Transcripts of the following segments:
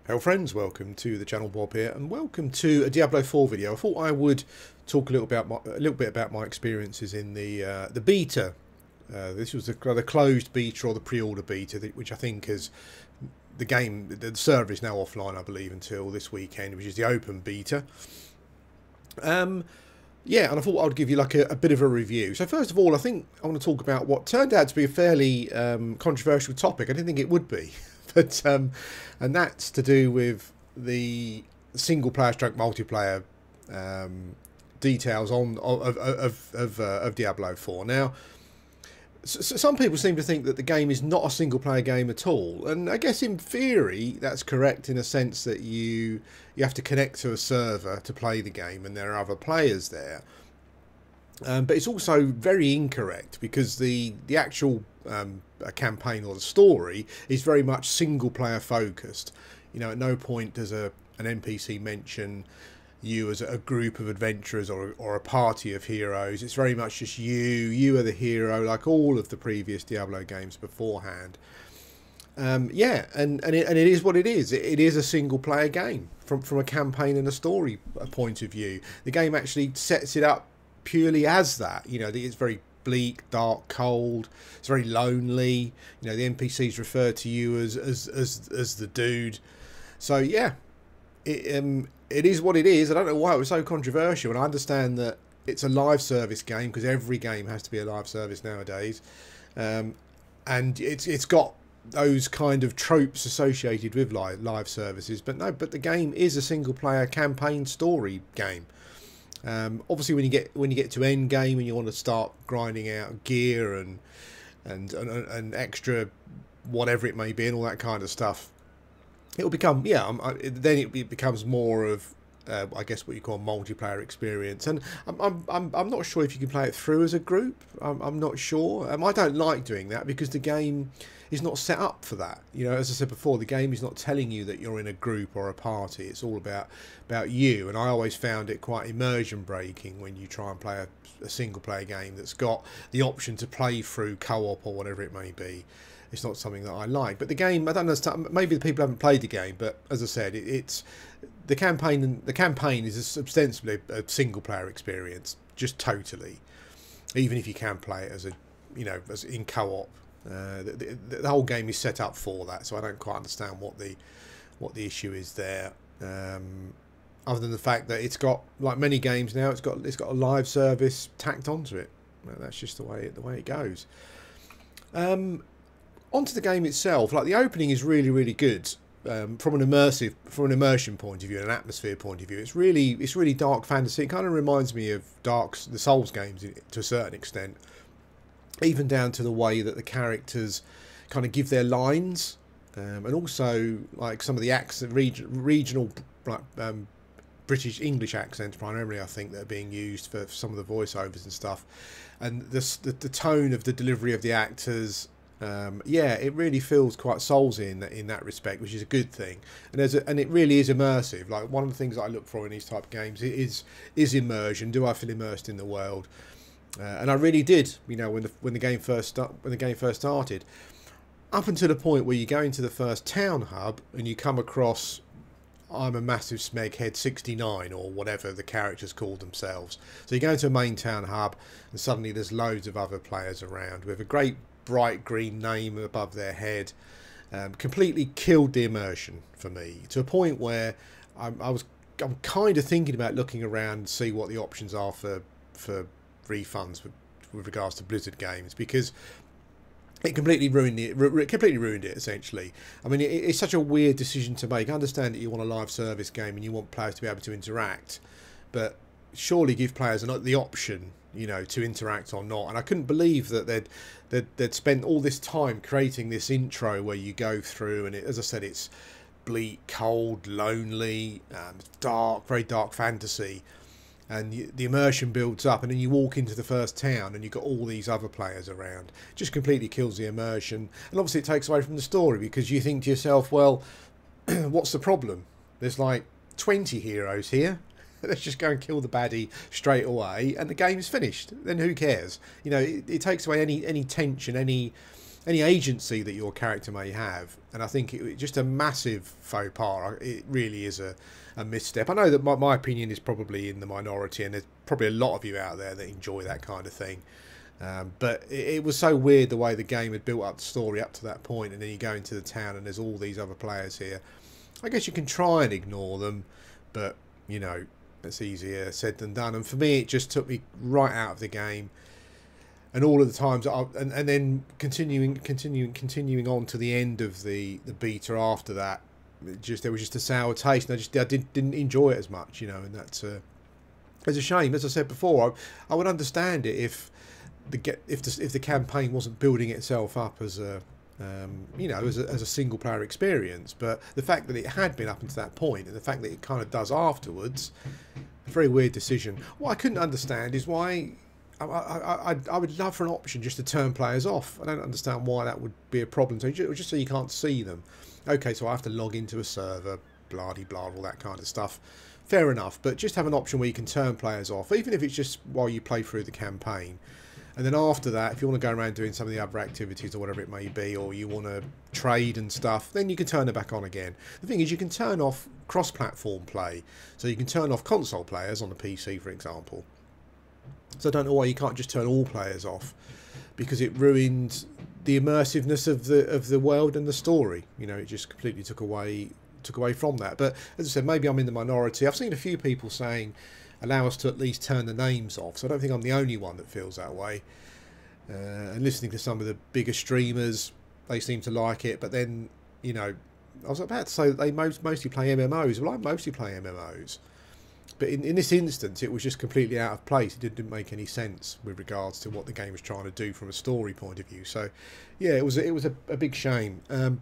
Hello friends, welcome to the channel. Bob here, and welcome to a Diablo 4 video. I thought I would talk a little bit about my experiences in the beta. This was the closed beta or the pre-order beta, which I think is the server is now offline, I believe, until this weekend, which is the open beta. Yeah, and I thought I would give you like a bit of a review. So first of all, I think I want to talk about what turned out to be a fairly controversial topic. I didn't think it would be. But and that's to do with the single player stroke multiplayer details of Diablo 4. Now, some people seem to think that the game is not a single player game at all, and I guess in theory that's correct in a sense that you have to connect to a server to play the game, and there are other players there. But it's also very incorrect because the actual campaign or the story is very much single player focused. You know, at no point does an NPC mention you as a group of adventurers or a party of heroes. It's very much just you are the hero, like all of the previous Diablo games beforehand. Yeah, and it is what it is. It is a single player game from a campaign and a story point of view. The game actually sets it up purely as that. You know, it's very bleak, dark, cold. It's very lonely. You know, the NPCs refer to you as the dude. So yeah, it is what it is. I don't know why it was so controversial, and I understand that it's a live service game because every game has to be a live service nowadays, and it's got those kind of tropes associated with live services. But no, but the game is a single player campaign story game. Obviously, when you get to end game and you want to start grinding out gear and extra whatever it may be and all that kind of stuff, it will become then it becomes more of I guess what you call a multiplayer experience. And I'm not sure if you can play it through as a group. I'm not sure. I don't like doing that because the game is not set up for that. You know, as I said before, the game is not telling you that you're in a group or a party. It's all about you. And I always found it quite immersion breaking when you try and play a single player game that's got the option to play through co-op or whatever it may be. It's not something that I like. But the game, I don't understand. Maybe the people haven't played the game, but as I said, it's the campaign. The campaign is ostensibly a single player experience, just totally. Even if you can play it as as in co-op, the whole game is set up for that. So I don't quite understand what the issue is there. Other than the fact that it's got, like many games now, it's got a live service tacked onto it. That's just the way it goes. Onto the game itself, like the opening is really good from an immersion point of view and an atmosphere point of view. It's really dark fantasy. It kind of reminds me of the Souls games to a certain extent, even down to the way that the characters kind of give their lines, and also like some of the regional British English accents primarily, I think, that are being used for some of the voiceovers and stuff, and the tone of the delivery of the actors. Yeah, it really feels quite Soulsy in that respect, which is a good thing. And it really is immersive. Like, one of the things that I look for in these type of games is immersion. Do I feel immersed in the world? And I really did. You know, when the game first started, up until the point where you go into the first town hub and you come across, I'm a massive smeghead 69 or whatever the characters call themselves. So you go into a main town hub and suddenly there's loads of other players around with a great bright green name above their head. Completely killed the immersion for me, to a point where I'm kind of thinking about looking around to see what the options are for refunds with regards to Blizzard games, because it completely ruined it essentially. I mean, it's such a weird decision to make. I understand that you want a live service game and you want players to be able to interact, but surely give players the option, you know, to interact or not. And I couldn't believe that they'd spent all this time creating this intro where you go through, and as I said, it's bleak, cold, lonely, dark, very dark fantasy, and the immersion builds up, and then you walk into the first town and you've got all these other players around. It just completely kills the immersion, and obviously it takes away from the story, because you think to yourself, well, what's the problem? There's like 20 heroes here. Let's just go and kill the baddie straight away, and the game's finished. Then who cares? You know, it takes away any tension, any any agency that your character may have. And I think it just a massive faux pas. It really is a misstep. I know that my opinion is probably in the minority, and there's probably a lot of you out there that enjoy that kind of thing. But it was so weird the way the game had built up the story up to that point, and then you go into the town and there's all these other players here. I guess you can try and ignore them, but you know, it's easier said than done. And for me, it just took me right out of the game. And all of the times, and then continuing on to the end of the beta after that, there was just a sour taste, and I didn't enjoy it as much, you know, and that's it's a shame. As I said before, I would understand it if the campaign wasn't building itself up as a you know, as a single player experience, but the fact that it had been up until that point, and the fact that it kind of does afterwards, a very weird decision. What I couldn't understand is why. I would love for an option just to turn players off. I don't understand why that would be a problem. So just so you can't see them. Okay, so I have to log into a server, blah de blah, all that kind of stuff. Fair enough, but just have an option where you can turn players off, even if it's just while you play through the campaign. And then after that, if you want to go around doing some of the other activities or whatever it may be, or you want to trade and stuff, then you can turn it back on again. The thing is, you can turn off cross-platform play. So you can turn off console players on the PC, for example. So I don't know why you can't just turn all players off, because it ruined the immersiveness of the world and the story. You know, it just completely took away from that. But as I said, maybe I'm in the minority. I've seen a few people saying allow us to at least turn the names off, so I don't think I'm the only one that feels that way. And listening to some of the bigger streamers, they seem to like it. But then, you know, I was about to say that they mostly play MMOs. Well, I mostly play MMOs. But in this instance, it was just completely out of place. It didn't make any sense with regards to what the game was trying to do from a story point of view. So, yeah, it was a big shame. With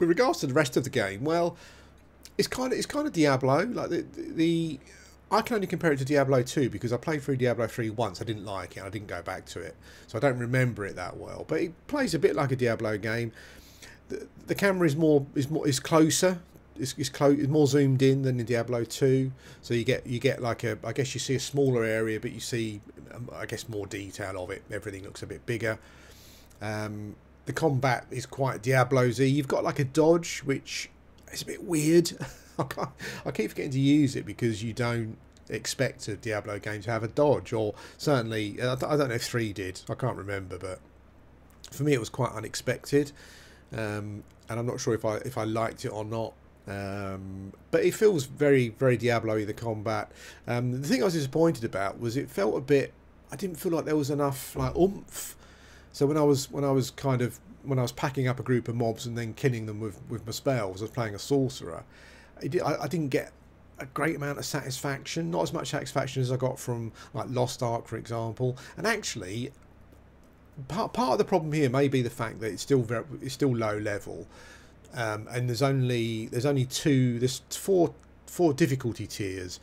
regards to the rest of the game, well, it's kind of Diablo. Like I can only compare it to Diablo 2 because I played through Diablo 3 once. I didn't like it. I didn't go back to it, so I don't remember it that well. But it plays a bit like a Diablo game. The camera is closer. It's more zoomed in than in Diablo 2, so you get like I guess you see a smaller area, but you see I guess more detail of it. Everything looks a bit bigger. The combat is quite Diablo-y. You've got like a dodge, which is a bit weird. I keep forgetting to use it because you don't expect a Diablo game to have a dodge, or certainly I don't know if 3 did. I can't remember, but for me it was quite unexpected, and I'm not sure if I liked it or not. But it feels very, very Diablo-y, the combat. The thing I was disappointed about was it felt a bit. I didn't feel like there was enough like oomph. So when I was packing up a group of mobs and then killing them with my spells, I was playing a sorcerer. I didn't get a great amount of satisfaction. Not as much satisfaction as I got from like Lost Ark, for example. And actually, part of the problem here may be the fact that it's still low level. And there's four difficulty tiers,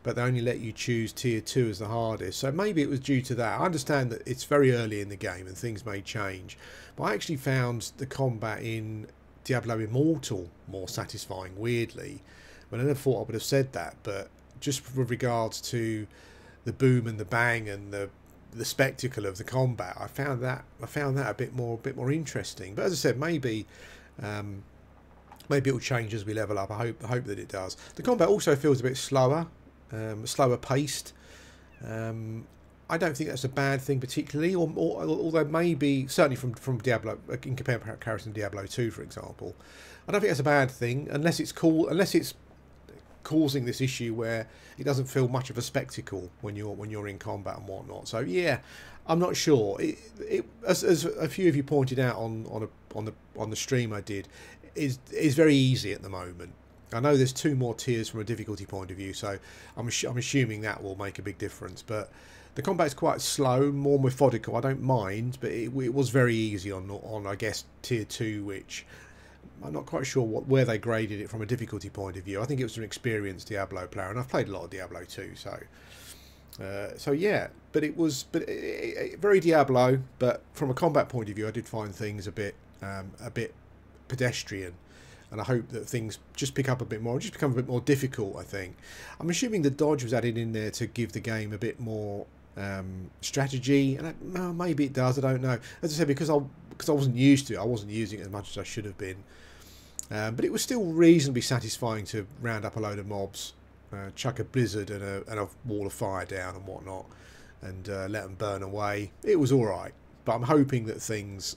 but they only let you choose tier 2 as the hardest. So maybe it was due to that. I understand that it's very early in the game and things may change, but I actually found the combat in Diablo Immortal more satisfying, weirdly. I never thought I would have said that, but just with regards to the boom and the bang and the spectacle of the combat, I found that a bit more interesting. But as I said, maybe it will change as we level up. I hope that it does. The combat also feels a bit slower paced. I don't think that's a bad thing particularly, although maybe certainly from Diablo in comparison to Diablo 2, for example, I don't think that's a bad thing unless it's causing this issue where it doesn't feel much of a spectacle when you're in combat and whatnot. So yeah, I'm not sure. As a few of you pointed out on the stream I did, is very easy at the moment. I know there's 2 more tiers from a difficulty point of view, so I'm assuming that will make a big difference. But the combat's quite slow, more methodical. I don't mind, but it was very easy on I guess tier 2, which I'm not quite sure where they graded it from a difficulty point of view. I think it was an experienced Diablo player, and I've played a lot of Diablo 2, so yeah. But it very Diablo. But from a combat point of view, I did find things a bit pedestrian, and I hope that things just pick up a bit more, just become a bit more difficult. I think I'm assuming the dodge was added in there to give the game a bit more strategy, and well, maybe it does. I don't know. As I said, because I wasn't used to it, I wasn't using it as much as I should have been. But it was still reasonably satisfying to round up a load of mobs, chuck a blizzard and a wall of fire down and whatnot, and let them burn away. It was all right, but I'm hoping that things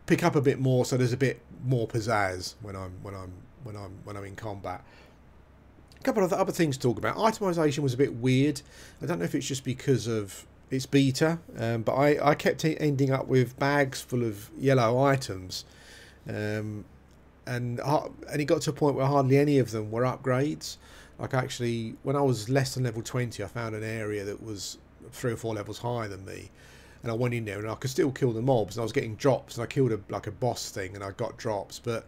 pick up a bit more, so there's a bit more pizzazz when I'm in combat. A couple of other things to talk about. Itemization was a bit weird. I don't know if it's just because of it's beta, but I kept ending up with bags full of yellow items, and it got to a point where hardly any of them were upgrades. Like, actually, when I was less than level 20, I found an area that was 3 or 4 levels higher than me, and I went in there and I could still kill the mobs, and I was getting drops, and I killed a boss thing and I got drops, but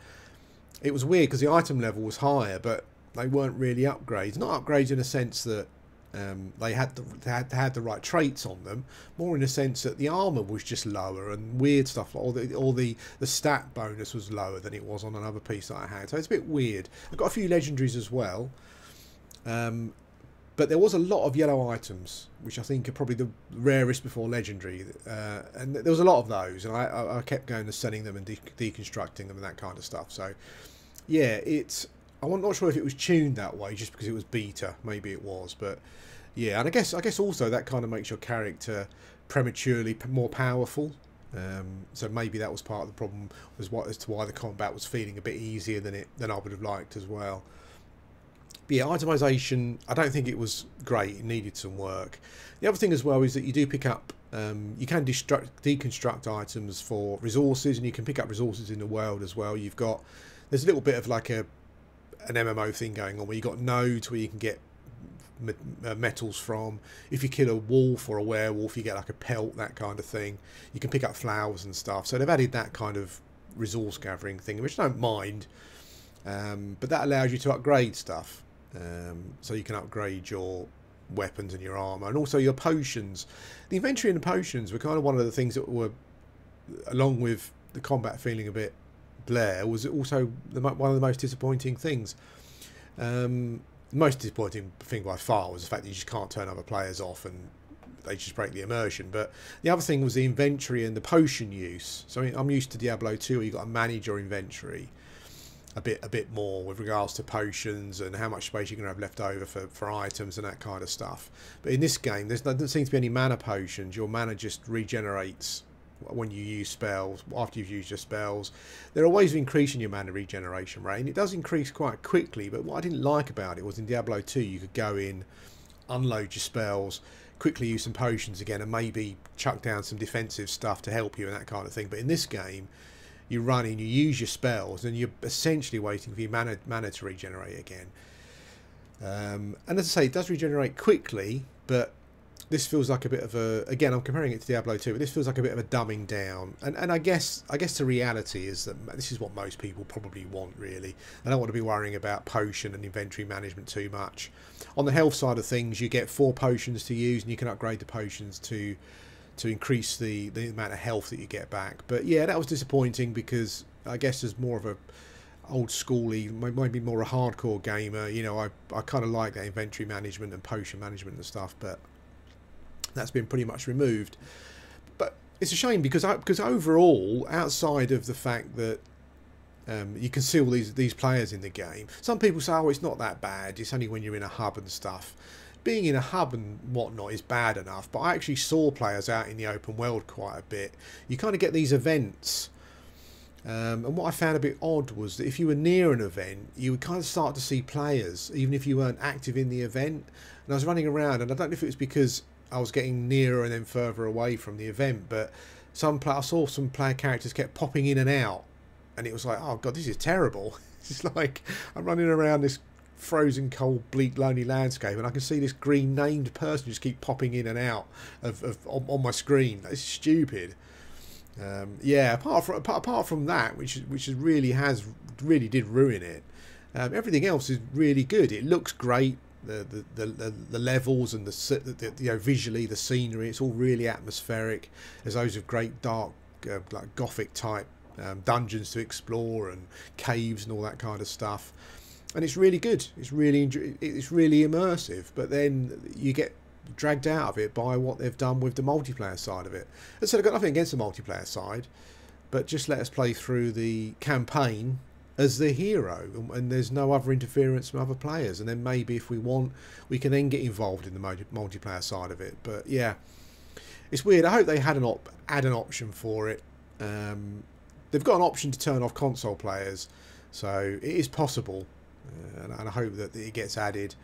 it was weird because the item level was higher, but they weren't really upgrades. Not upgrades in a sense that they had the right traits on them, more in a sense that the armor was just lower and weird stuff, or the stat bonus was lower than it was on another piece that I had. So it's a bit weird. I've got a few legendaries as well, but there was a lot of yellow items, which I think are probably the rarest before legendary, and there was a lot of those, and I kept going and selling them and deconstructing them and that kind of stuff. So yeah, I'm not sure if it was tuned that way just because it was beta. Maybe it was, but yeah. And I guess also that kind of makes your character prematurely more powerful. So maybe that was part of the problem, as to why the combat was feeling a bit easier than I would have liked as well. But yeah, itemization, I don't think it was great. It needed some work. The other thing as well is that you do pick up, you can deconstruct items for resources, and you can pick up resources in the world as well. There's a little bit of like an MMO thing going on where you've got nodes where you can get metals from. If you kill a wolf or a werewolf, you get like a pelt, that kind of thing. You can pick up flowers and stuff. So they've added that kind of resource gathering thing, which I don't mind. But that allows you to upgrade stuff. So you can upgrade your weapons and your armor, and also your potions. The inventory and the potions were kind of one of the things that were, along with the combat feeling a bit Blair, was also one of the most disappointing things. The most disappointing thing by far was the fact that you just can't turn other players off and they just break the immersion. But the other thing was the inventory and the potion use. So I'm used to Diablo 2 where you've got to manage your inventory a bit more with regards to potions and how much space you're going to have left over for items and that kind of stuff. But in this game, there doesn't seem to be any mana potions. Your mana just regenerates when you use spells, after you've used your spells. There are ways of increasing your mana regeneration rate, and it does increase quite quickly, but what I didn't like about it was in Diablo 2 you could go in, unload your spells, quickly use some potions again, and maybe chuck down some defensive stuff to help you and that kind of thing. But in this game, you run in, you use your spells, and you're essentially waiting for your mana to regenerate again. And as I say, it does regenerate quickly, but this feels like a bit of a, again, I'm comparing it to Diablo 2, but this feels like a bit of a dumbing down. And I guess the reality is that this is what most people probably want, really. They don't want to be worrying about potion and inventory management too much. On the health side of things, you get 4 potions to use, and you can upgrade the potions to increase the amount of health that you get back. But yeah, that was disappointing because I guess as more of a old schooly, maybe more a hardcore gamer, you know, I kind of like that inventory management and potion management and stuff, but that's been pretty much removed. But it's a shame because overall, outside of the fact that you can see all these players in the game, some people say, oh, it's not that bad, it's only when you're in a hub and stuff. Being in a hub and whatnot is bad enough, but I actually saw players out in the open world quite a bit. You kind of get these events, and what I found a bit odd was that if you were near an event, you would kind of start to see players, even if you weren't active in the event. And I was running around, and I don't know if it was because I was getting nearer and then further away from the event, but I saw some player characters kept popping in and out, and it was like, oh god, this is terrible. It's like I'm running around this frozen, cold, bleak, lonely landscape, and I can see this green named person just keep popping in and out on my screen. It's stupid. Yeah, apart from that, which really did ruin it. Everything else is really good. It looks great. The levels and the you know, visually the scenery, it's all really atmospheric. There's loads of great dark like gothic type dungeons to explore and caves and all that kind of stuff. And it's really good. It's really immersive. But then you get dragged out of it by what they've done with the multiplayer side of it. And so I've got nothing against the multiplayer side, but just let us play through the campaign as the hero, and there's no other interference from other players, and then maybe if we want, we can then get involved in the multiplayer side of it. But yeah, it's weird. I hope they had add an option for it. They've got an option to turn off console players, so it is possible, and I hope that it gets added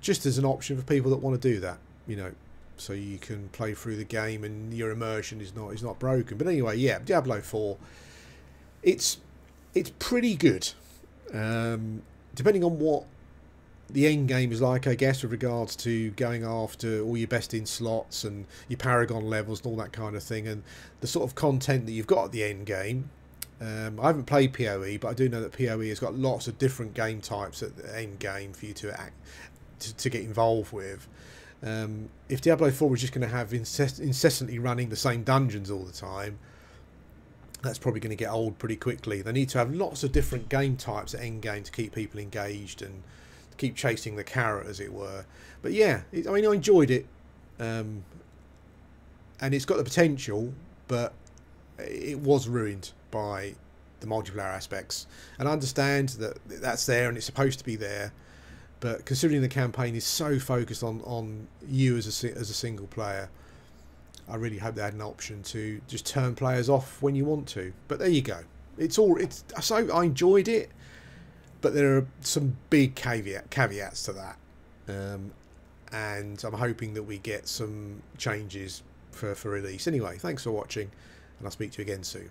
just as an option for people that want to do that, you know, so you can play through the game and your immersion is not broken. But anyway, yeah, Diablo 4, it's pretty good, depending on what the end game is like, I guess, with regards to going after all your best in slots and your Paragon levels and all that kind of thing, and the sort of content that you've got at the end game. I haven't played PoE, but I do know that PoE has got lots of different game types at the end game for you to get involved with. If Diablo 4 was just going to have incessantly running the same dungeons all the time, that's probably going to get old pretty quickly. They need to have lots of different game types at end game to keep people engaged and to keep chasing the carrot, as it were. But yeah, I mean, I enjoyed it, and it's got the potential, but it was ruined by the multiplayer aspects. And I understand that that's there and it's supposed to be there, but considering the campaign is so focused on you as a single player, I really hope they had an option to just turn players off when you want to. But there you go. So I enjoyed it, but there are some big caveats to that, and I'm hoping that we get some changes for release. Anyway, thanks for watching, and I'll speak to you again soon.